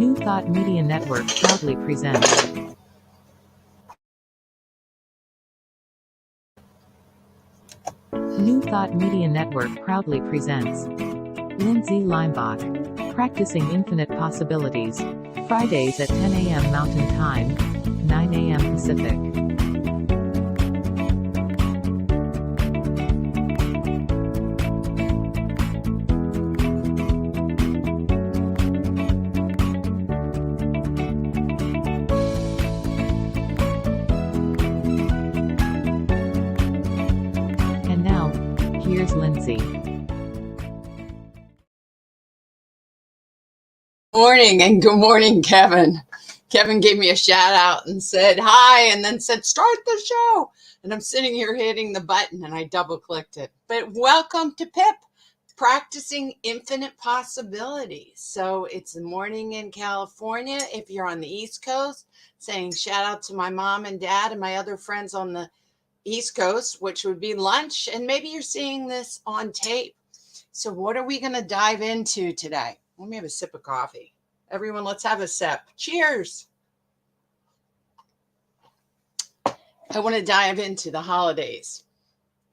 New Thought Media Network proudly presents. New Thought Media Network proudly presents Lindsay Leimbach, Practicing Infinite Possibilities, Fridays at 10 a.m. Mountain Time, 9 a.m. Pacific. And now, here's Lindsay. Morning and good morning, Kevin. Kevin gave me a shout out and said hi and then said start the show. And I'm sitting here hitting the button and I double clicked it. But welcome to PIP, Practicing Infinite Possibilities. So it's the morning in California. If you're on the East Coast, saying shout out to my mom and dad and my other friends on the East Coast, which would be lunch. And maybe you're seeing this on tape. So what are we going to dive into today? Let me have a sip of coffee. Everyone, let's have a sip. Cheers. I want to dive into the holidays.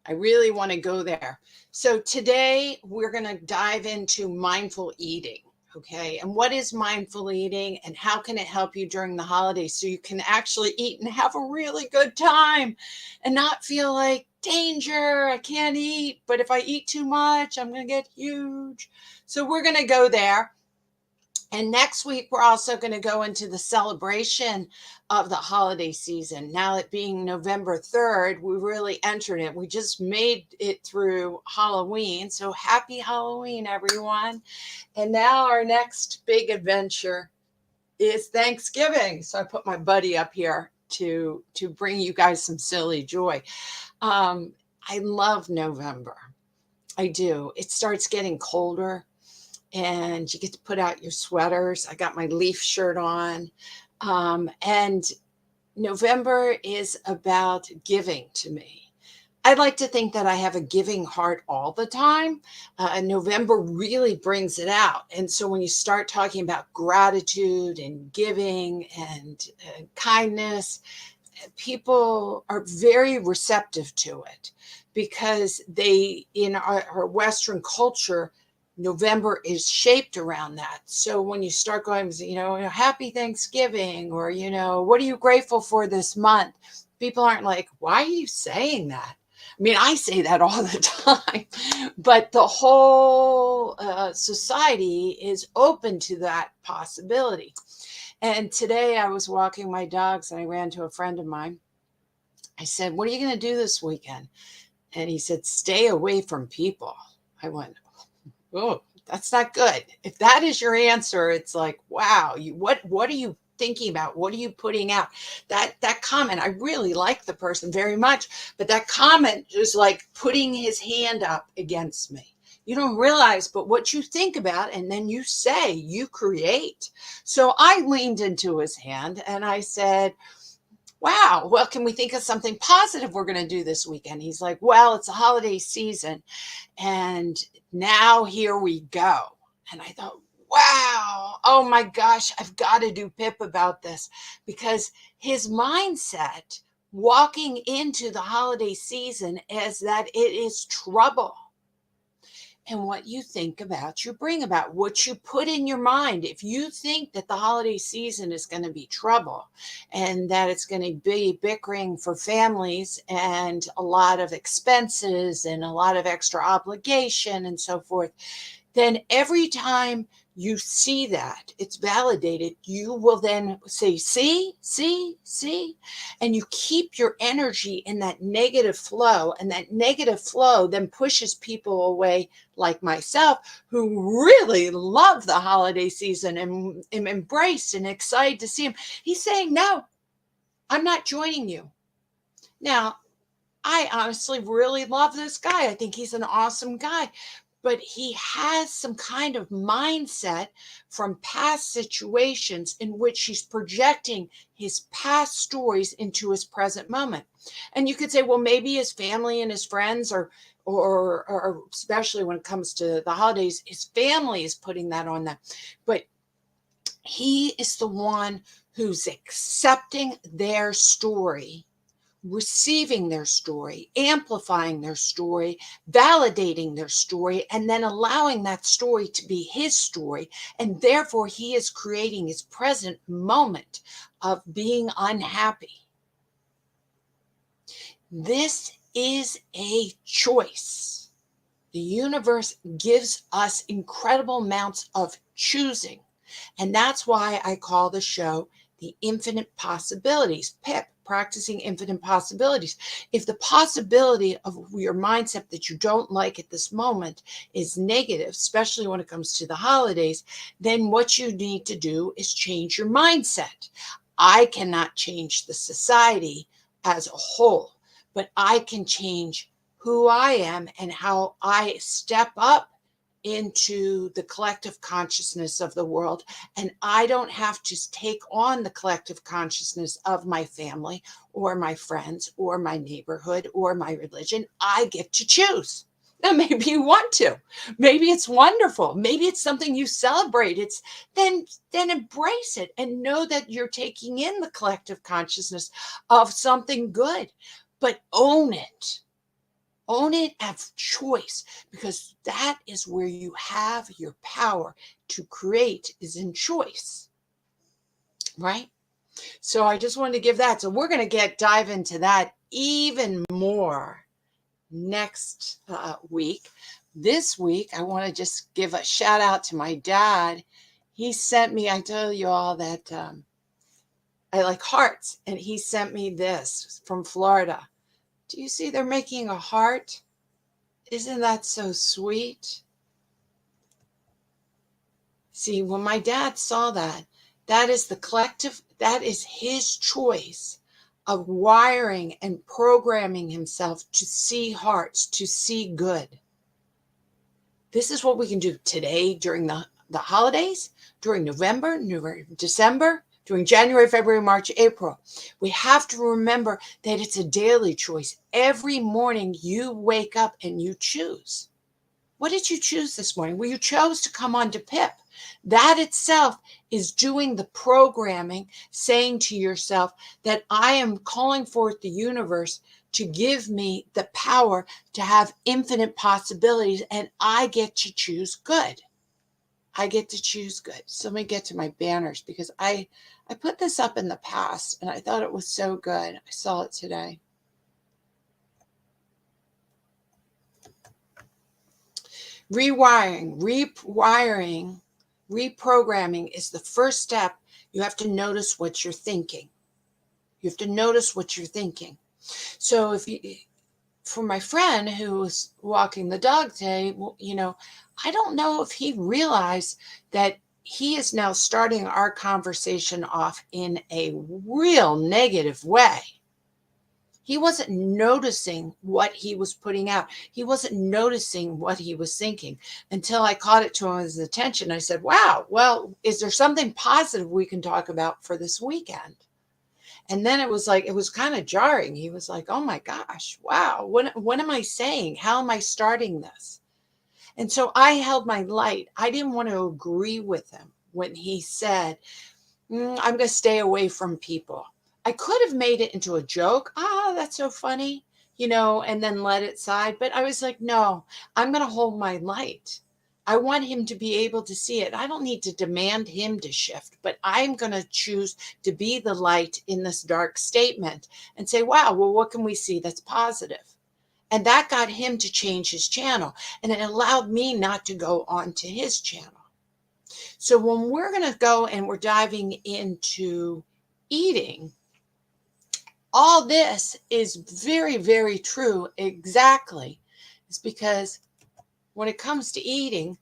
I really want to go there. So today we're going to dive into mindful eating. Okay. And what is mindful eating and how can it help you during the holidays so you can actually eat and have a really good time and not feel like danger, I can't eat, but if I eat too much, I'm going to get huge. So we're going to go there. And next week, we're also going to go into the celebration of the holiday season. Now it being November 3rd, we really entered it. We just made it through Halloween. So happy Halloween, everyone. And now our next big adventure is Thanksgiving. So I put my buddy up here to bring you guys some silly joy. I love November. I do. It starts getting colder and you get to put out your sweaters. I got my leaf shirt on. And November is about giving to me. I'd like to think that I have a giving heart all the time. And November really brings it out. And so when you start talking about gratitude and giving and kindness, people are very receptive to it because they, in our Western culture, November is shaped around that. So when you start going, happy Thanksgiving, or, what are you grateful for this month? People aren't like, why are you saying that? I mean, I say that all the time, but the whole society is open to that possibility. And today I was walking my dogs and I ran to a friend of mine. I said, what are you going to do this weekend? And he said, stay away from people. I went, oh, that's not good. If that is your answer, it's like, wow, what are you thinking about? What are you putting out? That comment, I really like the person very much, but that comment is like putting his hand up against me. You don't realize, but what you think about and then you say, you create. So I leaned into his hand and I said, wow, well, can we think of something positive we're going to do this weekend? He's like, well, it's a holiday season. And now here we go. And I thought, wow, oh my gosh, I've got to do PIP about this because his mindset walking into the holiday season is that it is trouble. And what you think about, you bring about what you put in your mind. If you think that the holiday season is going to be trouble and that it's going to be bickering for families and a lot of expenses and a lot of extra obligation and so forth, then every time you see that it's validated, you will then say, see, and you keep your energy in that negative flow, and that negative flow then pushes people away like myself who really love the holiday season and am embraced and excited to see him. He's saying, no, I'm not joining you. Now, I honestly really love this guy. I think he's an awesome guy. But he has some kind of mindset from past situations in which he's projecting his past stories into his present moment. And you could say, well, maybe his family and his friends or especially when it comes to the holidays, his family is putting that on them. But He is the one who's accepting their story, receiving their story, amplifying their story, validating their story, and then allowing that story to be his story. And therefore, he is creating his present moment of being unhappy. This is a choice. The universe gives us incredible amounts of choosing. And that's why I call the show The Infinite Possibilities, PIP, Practicing Infinite Possibilities. If the possibility of your mindset that you don't like at this moment is negative, especially when it comes to the holidays, then what you need to do is change your mindset. I cannot change the society as a whole, but I can change who I am and how I step up into the collective consciousness of the world. And I don't have to take on the collective consciousness of my family or my friends or my neighborhood or my religion. I get to choose. Now, maybe you want to. Maybe it's wonderful. Maybe it's something you celebrate. Then embrace it and know that you're taking in the collective consciousness of something good, but own it. Own it as choice, because that is where you have your power to create, is in choice, right? So I just wanted to give that. So we're going to dive into that even more next week. This week, I want to just give a shout out to my dad. He sent me, I tell you all that I like hearts, and he sent me this from Florida. Do you see they're making a heart? Isn't that so sweet? See, when my dad saw that, that is the collective, that is his choice of wiring and programming himself to see hearts, to see good. This is what we can do today during the holidays, during November, December, during January, February, March, April. We have to remember that it's a daily choice. Every morning you wake up and you choose. What did you choose this morning? Well, you chose to come on to PIP. That itself is doing the programming, saying to yourself that I am calling forth the universe to give me the power to have infinite possibilities, and I get to choose good. I get to choose good. So let me get to my banners, because I put this up in the past and I thought it was so good. I saw it today. Reprogramming is the first step. You have to notice what you're thinking. You have to notice what you're thinking. So for my friend who was walking the dog today, I don't know if he realized that he is now starting our conversation off in a real negative way. He wasn't noticing what he was putting out. He wasn't noticing what he was thinking until I caught it to his attention. I said, wow, well, is there something positive we can talk about for this weekend? And then it was kind of jarring. He was like, oh my gosh, wow, what am I saying? How am I starting this? And so I held my light. I didn't want to agree with him when he said, I'm going to stay away from people. I could have made it into a joke. That's so funny, and then let it slide. But I was like, no, I'm going to hold my light. I want him to be able to see it. I don't need to demand him to shift, but I'm going to choose to be the light in this dark statement and say, wow, well, what can we see that's positive? And that got him to change his channel, and it allowed me not to go onto his channel. So when we're going to go and we're diving into eating, all this is very, very true. Exactly. It's because when it comes to eating,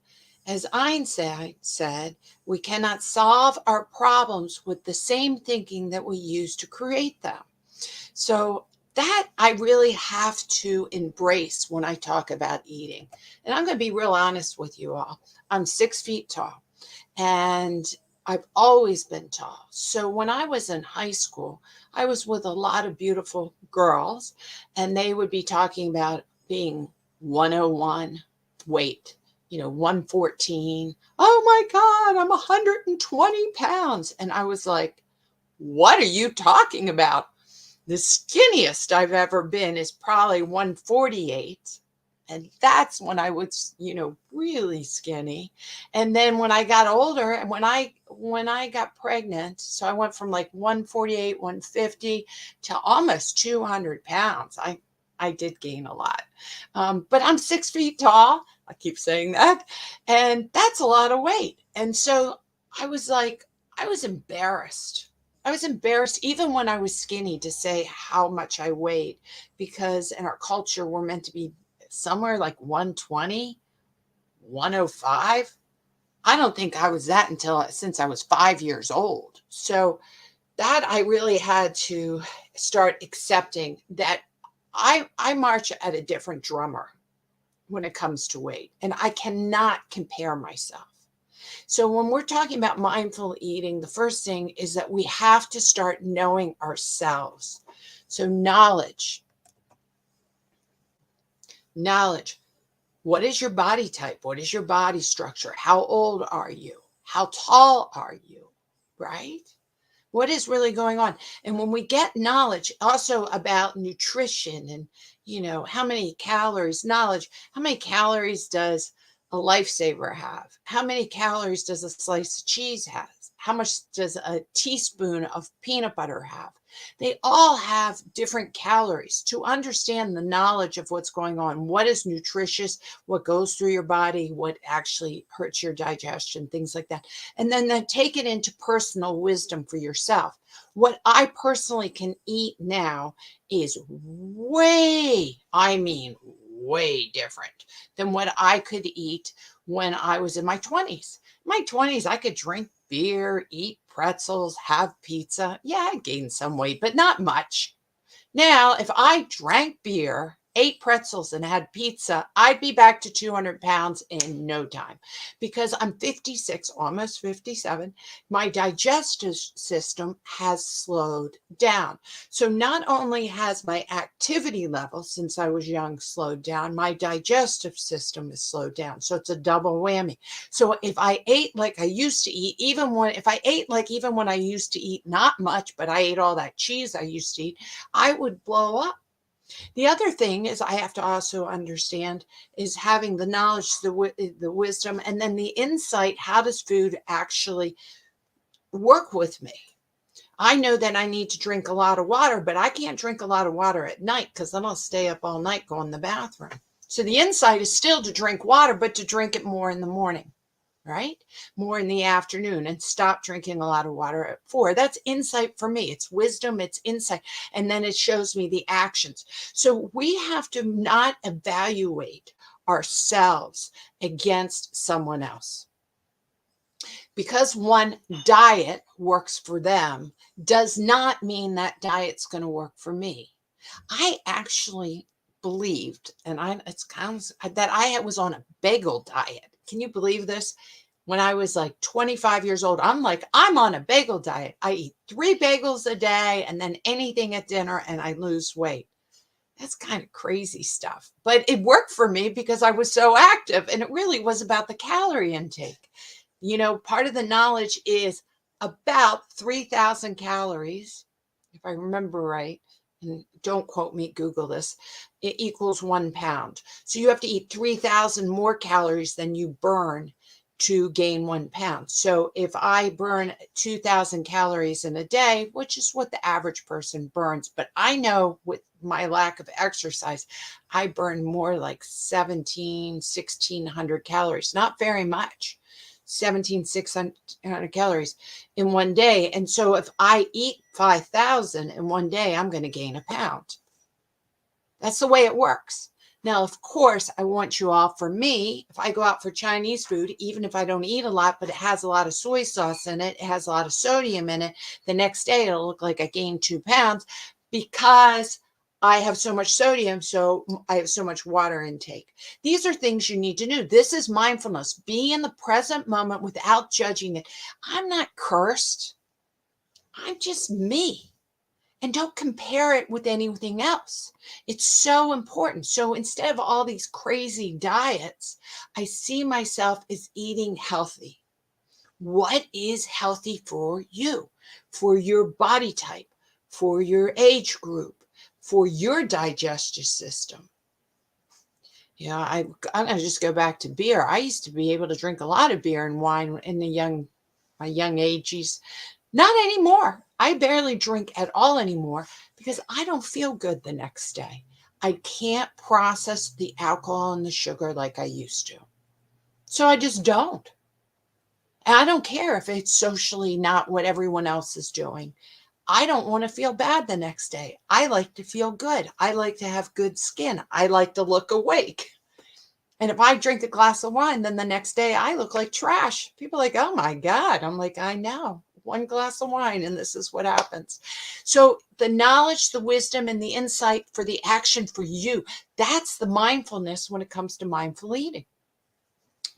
as Einstein said, we cannot solve our problems with the same thinking that we use to create them. So that I really have to embrace when I talk about eating. And I'm going to be real honest with you all. I'm 6 feet tall, and I've always been tall. So when I was in high school, I was with a lot of beautiful girls, and they would be talking about being 101 weight, 114. Oh my God, I'm 120 pounds. And I was like, what are you talking about? The skinniest I've ever been is probably 148. And that's when I was, really skinny. And then when I got older and when I got pregnant, so I went from like 148, 150 to almost 200 pounds. I did gain a lot. But I'm 6 feet tall. I keep saying that. And that's a lot of weight. And so I was like, I was embarrassed. I was embarrassed even when I was skinny to say how much I weighed, because in our culture, we're meant to be somewhere like 120, 105. I don't think I was that since I was 5 years old. So that I really had to start accepting that I march at a different drummer when it comes to weight, and I cannot compare myself. So when we're talking about mindful eating, the first thing is that we have to start knowing ourselves. So knowledge. What is your body type? What is your body structure? How old are you? How tall are you? Right? What is really going on? And when we get knowledge also about nutrition and, how many calories, how many calories does a lifesaver have? How many calories does a slice of cheese have? How much does a teaspoon of peanut butter have? They all have different calories. To understand the knowledge of what's going on, what is nutritious, what goes through your body, what actually hurts your digestion, things like that. And then take it into personal wisdom for yourself. What I personally can eat now is way different than what I could eat when I was in my 20s. In my 20s, I could drink beer, eat pretzels, have pizza. Yeah, I gained some weight, but not much. Now, if I drank beer, ate pretzels, and had pizza, I'd be back to 200 pounds in no time, because I'm 56, almost 57. My digestive system has slowed down. So not only has my activity level since I was young slowed down, my digestive system is slowed down. So it's a double whammy. So if I ate like I used to eat, even when I used to eat not much, but I ate all that cheese I used to eat, I would blow up. The other thing is I have to also understand is having the knowledge, the wisdom, and then the insight. How does food actually work with me? I know that I need to drink a lot of water, but I can't drink a lot of water at night because then I'll stay up all night going to the bathroom. So the insight is still to drink water, but to drink it more in the morning, right? More in the afternoon, and stop drinking a lot of water at 4. That's insight for me. It's wisdom, it's insight. And then it shows me the actions. So we have to not evaluate ourselves against someone else. Because one diet works for them does not mean that diet's going to work for me. I actually believed, and that I was on a bagel diet. Can you believe this? When I was like 25 years old, I'm on a bagel diet. I eat 3 bagels a day and then anything at dinner, and I lose weight. That's kind of crazy stuff. But it worked for me because I was so active, and it really was about the calorie intake. Part of the knowledge is about 3,000 calories, if I remember right. And don't quote me, Google this, it equals 1 pound. So you have to eat 3,000 more calories than you burn to gain 1 pound. So if I burn 2,000 calories in a day, which is what the average person burns, but I know with my lack of exercise, I burn more like 1,600 calories, not very much. 17,600 calories in one day. And so if I eat 5,000 in one day, I'm going to gain a pound. That's the way it works. Now, of course, I want you all, for me, if I go out for Chinese food, even if I don't eat a lot, but it has a lot of soy sauce in it, it has a lot of sodium in it, the next day it'll look like I gained 2 pounds because I have so much sodium, so I have so much water intake. These are things you need to know. This is mindfulness. Be in the present moment without judging it. I'm not cursed. I'm just me. And don't compare it with anything else. It's so important. So instead of all these crazy diets, I see myself as eating healthy. What is healthy for you, for your body type, for your age group, for your digestive system? Yeah, I'm gonna just go back to beer. I used to be able to drink a lot of beer and wine in my young ages. Not anymore. I barely drink at all anymore because I don't feel good the next day. I can't process the alcohol and the sugar like I used to. So I just don't. And I don't care if it's socially not what everyone else is doing. I don't want to feel bad the next day. I like to feel good. I like to have good skin. I like to look awake. And if I drink a glass of wine, then the next day I look like trash. People are like, oh my God. I'm like, I know. One glass of wine, and this is what happens. So the knowledge, the wisdom, and the insight for the action for you, that's the mindfulness when it comes to mindful eating.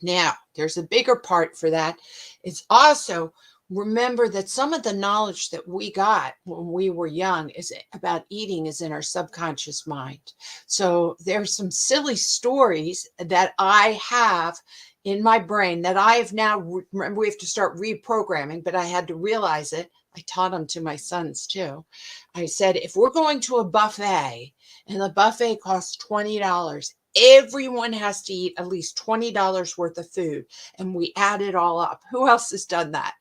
Now, there's a bigger part for that. It's also remember that some of the knowledge that we got when we were young is about eating is in our subconscious mind. So there's some silly stories that I have in my brain that I have now, remember, we have to start reprogramming, but I had to realize it. I taught them to my sons too. I said, if we're going to a buffet and the buffet costs $20, everyone has to eat at least $20 worth of food, and we add it all up. Who else has done that?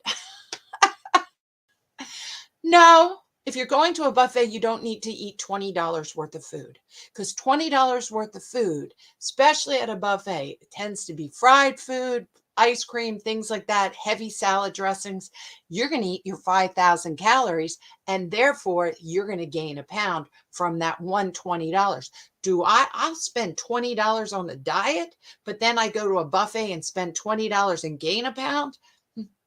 No, if you're going to a buffet, you don't need to eat $20 worth of food, because $20 worth of food, especially at a buffet, it tends to be fried food, ice cream, things like that, heavy salad dressings. You're going to eat your 5,000 calories, and therefore you're going to gain a pound from that $120. I'll spend $20 on a diet, but then I go to a buffet and spend $20 and gain a pound?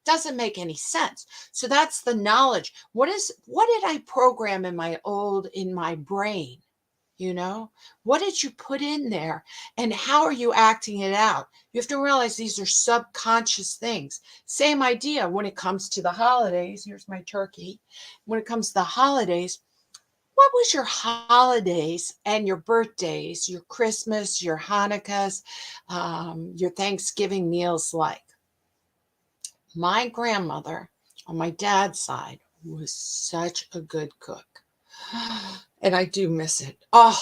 Doesn't make any sense. So that's the knowledge. What did I program in my brain? What did you put in there, and how are you acting it out? You have to realize these are subconscious things. Same idea when it comes to the holidays. Here's my turkey. When it comes to the holidays, what was your holidays and your birthdays, your Christmas, your Hanukkahs, your Thanksgiving meals like? My grandmother on my dad's side was such a good cook. And I do miss it. Oh,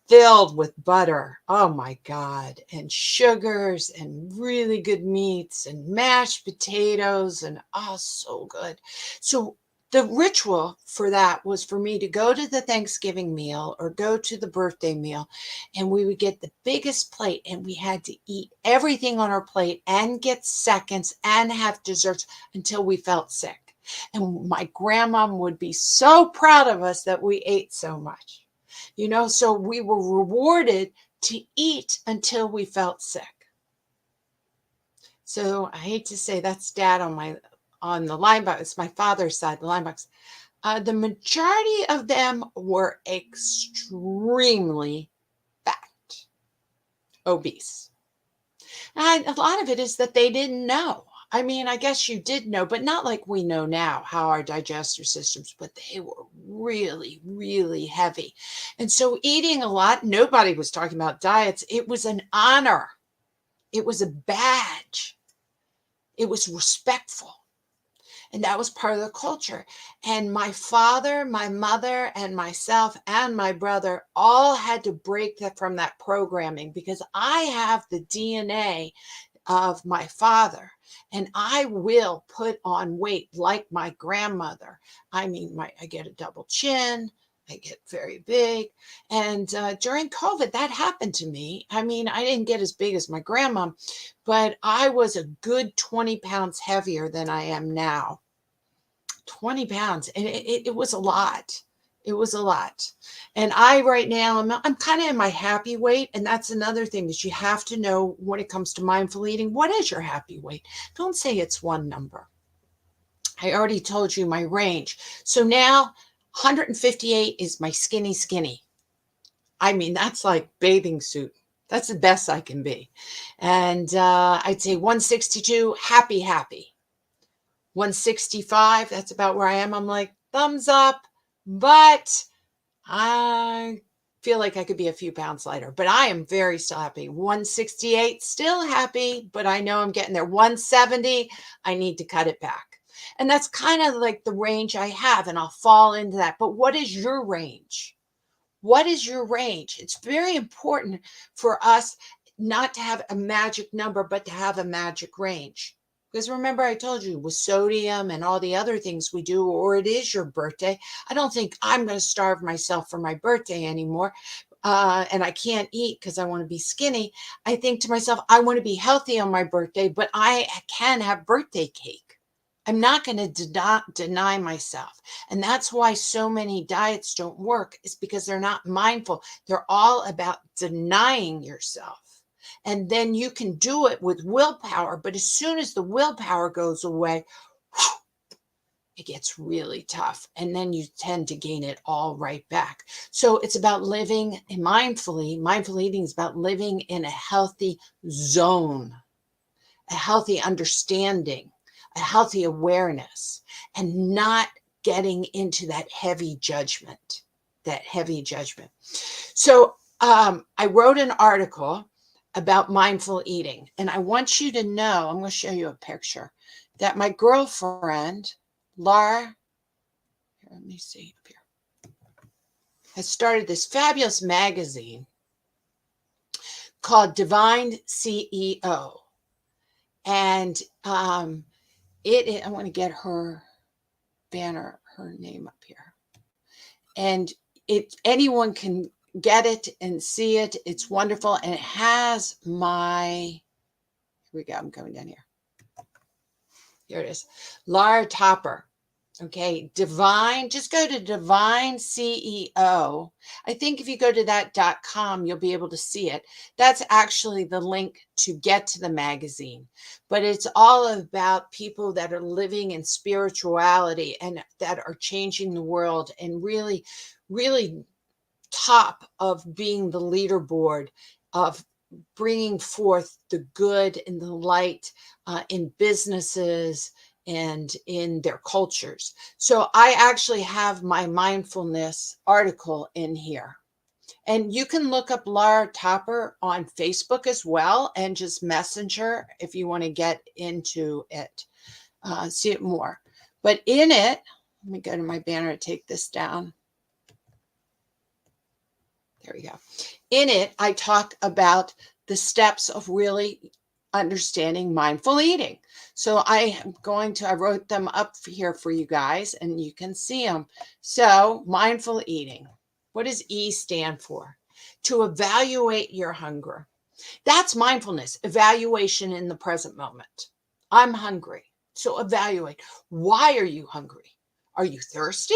filled with butter. Oh my God. And sugars and really good meats and mashed potatoes and so good. So the ritual for that was for me to go to the Thanksgiving meal or go to the birthday meal, and we would get the biggest plate, and we had to eat everything on our plate and get seconds and have desserts until we felt sick. And my grandma would be so proud of us that we ate so much, so we were rewarded to eat until we felt sick. So I hate to say that's dad on the Leimbach. It's my father's side, the Leimbachs. The majority of them were extremely fat, obese. And a lot of it is that they didn't know. I mean, I guess you did know, but not like we know now how our digestive systems, but they were really, really heavy. And so eating a lot, nobody was talking about diets. It was an honor. It was a badge. It was respectful. And that was part of the culture. And my father, my mother, and myself, and my brother all had to break from that programming, because I have the DNA of my father, and I will put on weight like my grandmother. I mean, I get a double chin. I get very big. And during COVID, that happened to me. I mean, I didn't get as big as my grandma, but I was a good 20 pounds heavier than I am now. 20 pounds. And it was a lot. It was a lot. And right now, I'm kind of in my happy weight. And that's another thing that you have to know when it comes to mindful eating. What is your happy weight? Don't say it's one number. I already told you my range. So now 158 is my skinny. I mean, that's like bathing suit. That's the best I can be. And I'd say 162, happy. 165, that's about where I am. I'm like, thumbs up, but I feel like I could be a few pounds lighter, but I am very still happy. 168, still happy, but I know I'm getting there. 170, I need to cut it back. And that's kind of like the range I have, and I'll fall into that. But what is your range? What is your range? It's very important for us not to have a magic number, but to have a magic range. Because remember, I told you with sodium and all the other things we do, or it is your birthday, I don't think I'm going to starve myself for my birthday anymore. And I can't eat because I want to be skinny. I think to myself, I want to be healthy on my birthday, but I can have birthday cake. I'm not going to deny myself. And that's why so many diets don't work, is because they're not mindful. They're all about denying yourself. And then you can do it with willpower. But as soon as the willpower goes away, it gets really tough. And then you tend to gain it all right back. So it's about living mindfully. Mindful eating is about living in a healthy zone, a healthy understanding, a healthy awareness, and not getting into that heavy judgment, So I wrote an article about mindful eating, and I want you to know, I'm going to show you a picture, that my girlfriend, Laura, let me see up here, has started this fabulous magazine called Divine CEO. And I want to get her banner, her name up here. And anyone can get it and see it. It's wonderful. And it has here we go. I'm going down here. Here it is. Laura Topper. Okay. Just go to Divine CEO. I think if you go to that.com, you'll be able to see it. That's actually the link to get to the magazine. But it's all about people that are living in spirituality and that are changing the world, and really, really top of being the leaderboard of bringing forth the good and the light in businesses and in their cultures. So I actually have my mindfulness article in here. And you can look up Laura Topper on Facebook as well, and just message her if you want to get into it, see it more. But in it, let me go to my banner and take this down. There we go. In it, I talk about the steps of really understanding mindful eating. So I wrote them up here for you guys, and you can see them. So mindful eating. What does E stand for? To evaluate your hunger. That's mindfulness, evaluation in the present moment. I'm hungry. So evaluate. Why are you hungry? Are you thirsty?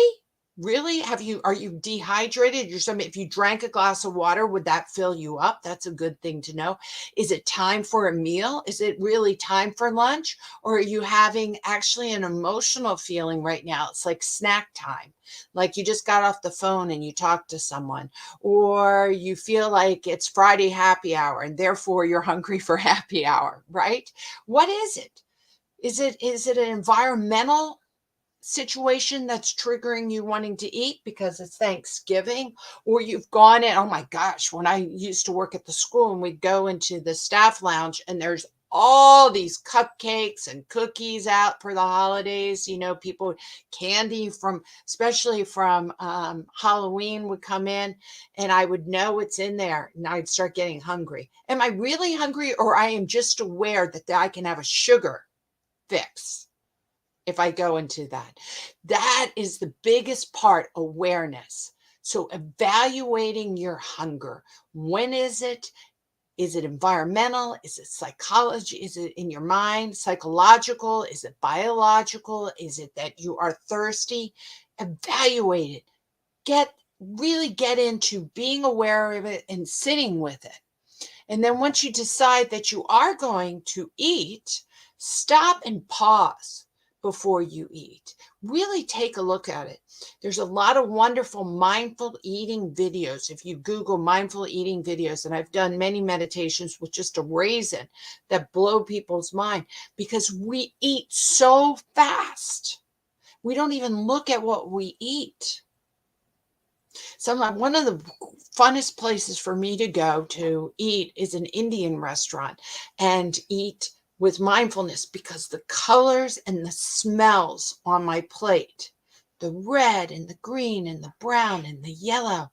Really? Are you dehydrated? If you drank a glass of water, would that fill you up? That's a good thing to know. Is it time for a meal? Is it really time for lunch? Or are you having actually an emotional feeling right now? It's like snack time. Like you just got off the phone and you talked to someone, or you feel like it's Friday happy hour and therefore you're hungry for happy hour, right? What is it? Is it an environmental situation that's triggering you wanting to eat because it's Thanksgiving, or you've gone in? Oh my gosh, when I used to work at the school and we'd go into the staff lounge and there's all these cupcakes and cookies out for the holidays, people, candy especially from Halloween would come in, and I would know it's in there and I'd start getting hungry. Am I really hungry, or I am just aware that I can have a sugar fix if I go into that? That is the biggest part, awareness. So evaluating your hunger. When is it? Is it environmental? Is it psychology? Is it in your mind? Psychological? Is it biological? Is it that you are thirsty? Evaluate it. Really get into being aware of it and sitting with it. And then once you decide that you are going to eat, stop and pause before you eat. Really take a look at it. There's a lot of wonderful mindful eating videos. If you Google mindful eating videos, and I've done many meditations with just a raisin that blow people's mind, because we eat so fast. We don't even look at what we eat. One of the funnest places for me to go to eat is an Indian restaurant and eat with mindfulness, because the colors and the smells on my plate, the red and the green and the brown and the yellow,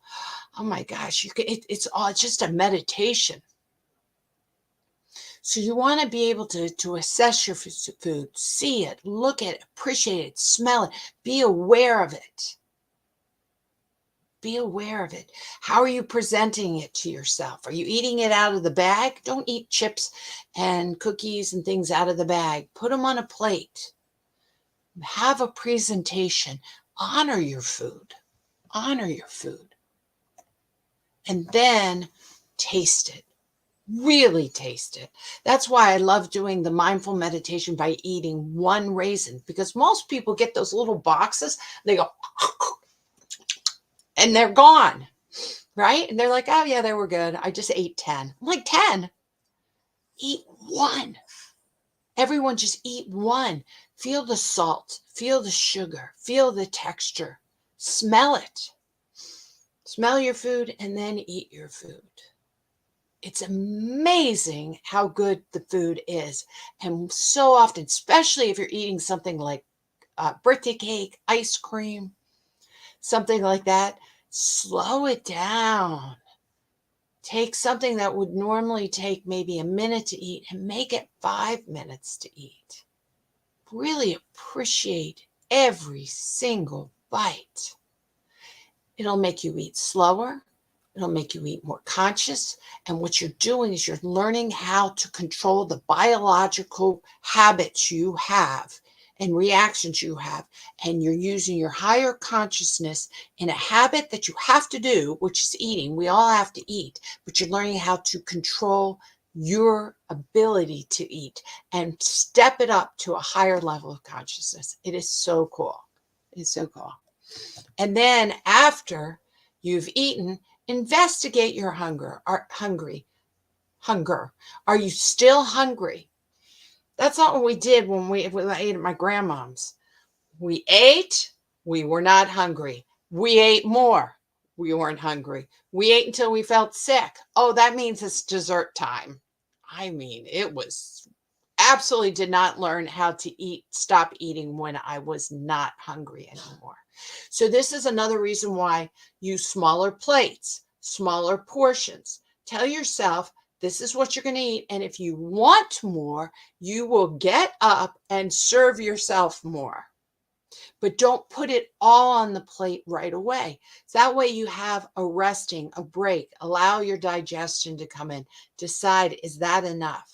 oh my gosh, it's all just a meditation. So you want to be able to assess your food, see it, look at it, appreciate it, smell it, be aware of it. Be aware of it. How are you presenting it to yourself? Are you eating it out of the bag? Don't eat chips and cookies and things out of the bag. Put them on a plate. Have a presentation. Honor your food. Honor your food. And then taste it. Really taste it. That's why I love doing the mindful meditation by eating one raisin, because most people get those little boxes. They go, and they're gone, right? And they're like, oh yeah, they were good. I just ate 10. I'm like, 10? Eat one. Everyone just eat one. Feel the salt, feel the sugar, feel the texture, smell it. Smell your food and then eat your food. It's amazing how good the food is. And so often, especially if you're eating something like birthday cake, ice cream, something like that, slow it down. Take something that would normally take maybe a minute to eat and make it 5 minutes to eat. Really appreciate every single bite. It'll make you eat slower. It'll make you eat more conscious. And what you're doing is you're learning how to control the biological habits you have and reactions you have. And you're using your higher consciousness in a habit that you have to do, which is eating. We all have to eat, but you're learning how to control your ability to eat and step it up to a higher level of consciousness. It is so cool. It's so cool. And then after you've eaten, investigate your hunger. Are you still hungry? That's not what we did when I ate at my grandmom's. We ate, we were not hungry. We ate more, we weren't hungry. We ate until we felt sick. Oh, that means it's dessert time. I mean, it was absolutely did not learn how to stop eating when I was not hungry anymore. So this is another reason why use smaller plates, smaller portions. Tell yourself, this is what you're going to eat. And if you want more, you will get up and serve yourself more. But don't put it all on the plate right away. That way you have a resting, a break. Allow your digestion to come in. Decide, is that enough?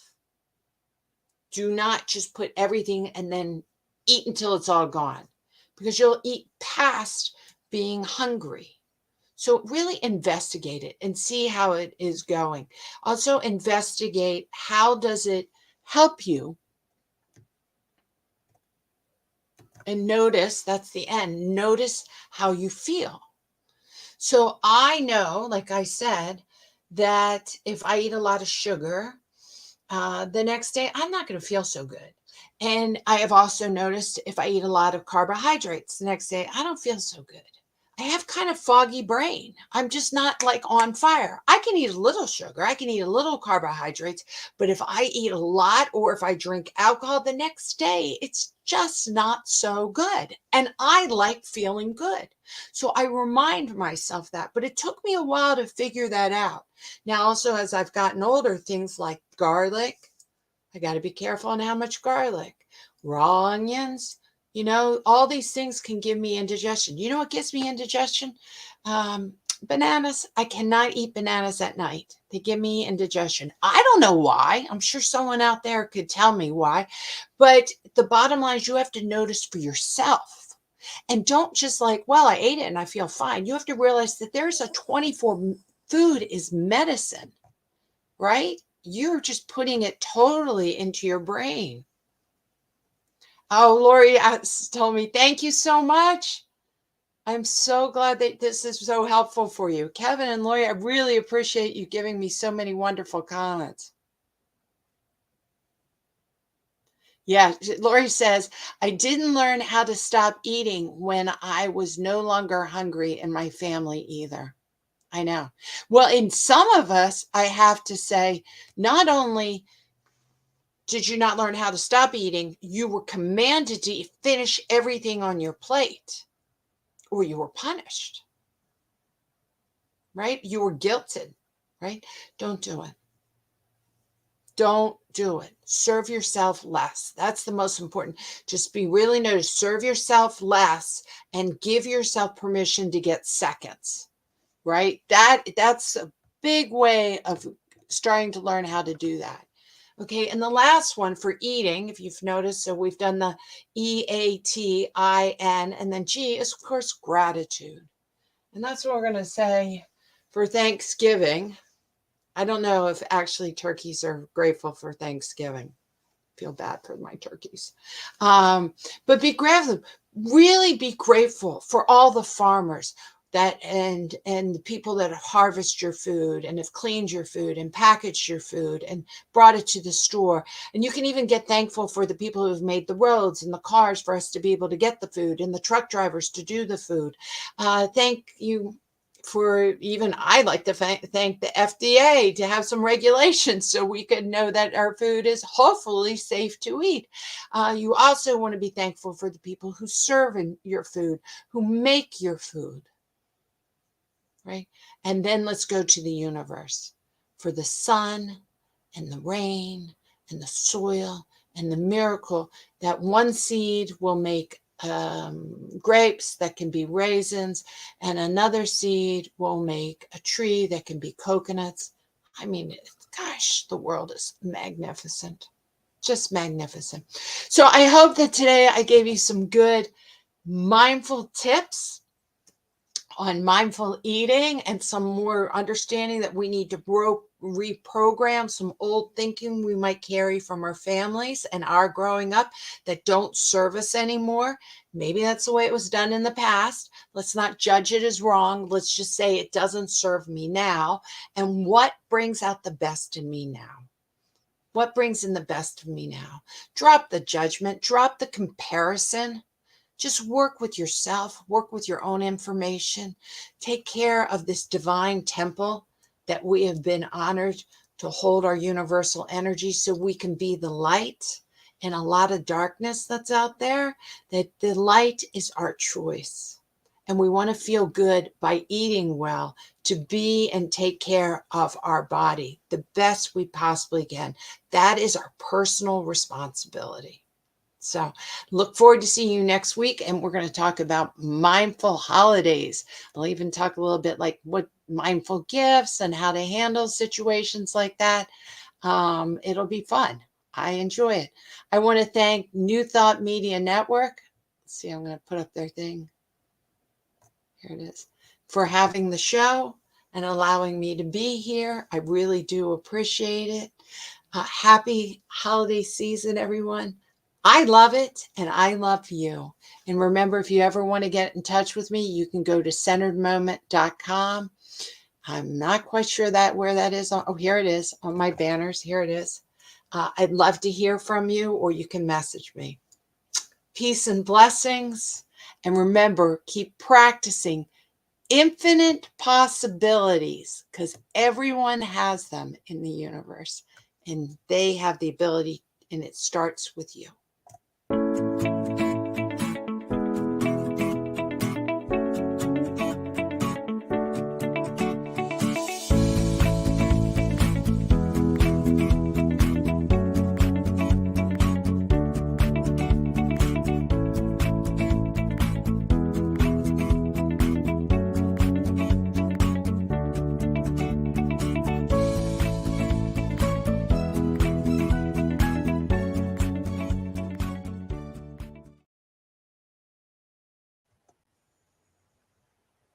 Do not just put everything and then eat until it's all gone, because you'll eat past being hungry. So really investigate it and see how it is going. Also investigate, how does it help you? And notice, that's the end. Notice how you feel. So I know, like I said, that if I eat a lot of sugar, the next day, I'm not going to feel so good. And I have also noticed if I eat a lot of carbohydrates the next day, I don't feel so good. I have kind of foggy brain. I'm just not like on fire. I can eat a little sugar. I can eat a little carbohydrates. But if I eat a lot, or if I drink alcohol the next day, it's just not so good. And I like feeling good. So I remind myself that. But it took me a while to figure that out. Now, also, as I've gotten older, things like garlic, I got to be careful on how much garlic, raw onions, all these things can give me indigestion. You know what gives me indigestion? Bananas. I cannot eat bananas at night. They give me indigestion. I don't know why. I'm sure someone out there could tell me why. But the bottom line is you have to notice for yourself. And don't just like, well, I ate it and I feel fine. You have to realize that there's a 24 food is medicine, right? You're just putting it totally into your brain. Oh, Lori told me, thank you so much. I'm so glad that this is so helpful for you. Kevin and Lori, I really appreciate you giving me so many wonderful comments. Yeah, Lori says, I didn't learn how to stop eating when I was no longer hungry in my family either. I know. Well, in some of us, I have to say, not only did you not learn how to stop eating, you were commanded to finish everything on your plate or you were punished, right? You were guilted, right? Don't do it. Don't do it. Serve yourself less. That's the most important. Just be really noticed. Serve yourself less and give yourself permission to get seconds, right? That's a big way of starting to learn how to do that. Okay, and the last one for eating, if you've noticed, so we've done the EATIN, and then G is, of course, gratitude. And that's what we're going to say for Thanksgiving. I don't know if actually turkeys are grateful for Thanksgiving. Feel bad for my turkeys. But be grateful. Really be grateful for all the farmers that and the people that have harvested your food and have cleaned your food and packaged your food and brought it to the store. And you can even get thankful for the people who have made the roads and the cars for us to be able to get the food and the truck drivers to do the food. Thank you for even I like to thank the FDA to have some regulations so we could know that our food is hopefully safe to eat. You also want to be thankful for the people who serve in your food, who make your food, right? And then let's go to the universe for the sun and the rain and the soil and the miracle that one seed will make grapes that can be raisins, and another seed will make a tree that can be coconuts. I mean, gosh, the world is magnificent, just magnificent. So I hope that today I gave you some good mindful tips on mindful eating and some more understanding that we need to reprogram some old thinking we might carry from our families and our growing up that don't serve us anymore. Maybe that's the way it was done in the past. Let's not judge it as wrong. Let's just say it doesn't serve me now. And what brings out the best in me now? What brings in the best of me now? Drop the judgment, drop the comparison. Just work with yourself, work with your own information. Take care of this divine temple that we have been honored to hold our universal energy so we can be the light in a lot of darkness that's out there. That the light is our choice. And we want to feel good by eating well to be and take care of our body the best we possibly can. That is our personal responsibility. So look forward to seeing you next week. And we're going to talk about mindful holidays. I'll even talk a little bit like what mindful gifts and how to handle situations like that. It'll be fun. I enjoy it. I want to thank New Thought Media Network. Let's see, I'm going to put up their thing. Here it is. For having the show and allowing me to be here. I really do appreciate it. Happy holiday season, everyone. I love it and I love you. And remember, if you ever want to get in touch with me, you can go to centeredmoment.com. I'm not quite sure where that is. Oh, here it is on my banners. Here it is. I'd love to hear from you, or you can message me. Peace and blessings. And remember, keep practicing infinite possibilities because everyone has them in the universe and they have the ability, and it starts with you.